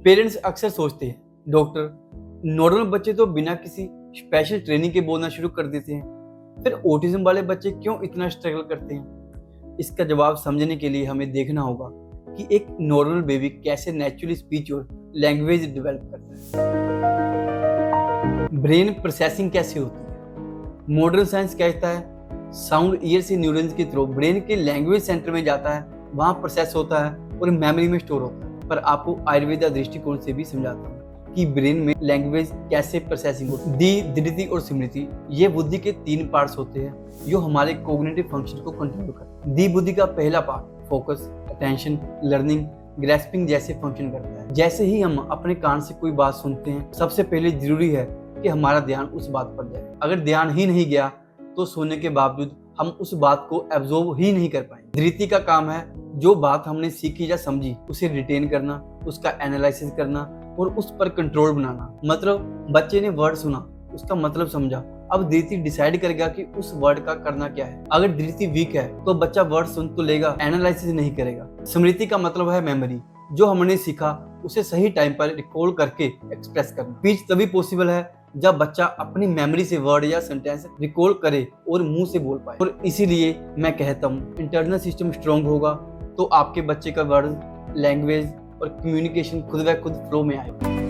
Parents अक्सर सोचते हैं, डॉक्टर, नॉर्मल बच्चे तो बिना किसी स्पेशल ट्रेनिंग के बोलना शुरू कर देते हैं, फिर ऑटिज्म वाले बच्चे क्यों इतना स्ट्रगल करते हैं? इसका जवाब समझने के लिए हमें देखना होगा कि एक नॉर्मल बेबी कैसे नेचुरली स्पीच और लैंग्वेज डेवलप करता है। ब्रेन प्रोसेसिंग कैसे होती है? मॉडर्न साइंस कहता है साउंड ईयर से न्यूरॉन्स के थ्रू ब्रेन के लैंग्वेज सेंटर में जाता है, वहां प्रोसेस होता है और मेमोरी में स्टोर होता है। पर आपको आयुर्वेदा दृष्टिकोण से भी समझाता हूँ कि ब्रेन में लैंग्वेज कैसे प्रोसेसिंग होती है। दी, धृति और स्मृति, ये बुद्धि के 3 पार्ट्स होते हैं जो हमारे कोग्निटिव फंक्शन को कंट्रोल करते हैं। दी बुद्धि का पहला part focus, attention, learning, grasping जैसे फंक्शन करता है। जैसे ही हम अपने कान से कोई बात सुनते हैं, सबसे पहले जरूरी है कि हमारा ध्यान उस बात पर जाए। अगर ध्यान ही नहीं गया तो सोने के बावजूद हम उस बात को एब्जॉर्ब ही नहीं कर पाएंगे। धृति का काम है जो बात हमने सीखी या समझी उसे रिटेन करना, उसका एनालिसिस करना और उस पर कंट्रोल बनाना। मतलब बच्चे ने वर्ड सुना, उसका मतलब समझा, अब धृति डिसाइड करेगा कि उस वर्ड का करना क्या है। अगर धृति वीक है तो बच्चा वर्ड सुन तो लेगा, एनालिसिस नहीं करेगा। स्मृति का मतलब है मेमोरी, जो हमने सीखा उसे सही टाइम पर रिकॉल करके एक्सप्रेस करना। स्पीच तभी पॉसिबल है जब बच्चा अपनी मेमोरी से वर्ड या सेंटेंस रिकॉल करे और मुंह से बोल पाए। और इसीलिए मैं कहता हूँ इंटरनल सिस्टम स्ट्रांग होगा तो आपके बच्चे का वर्ड, लैंग्वेज और कम्युनिकेशन खुद ब खुद फ्लो में आएगा।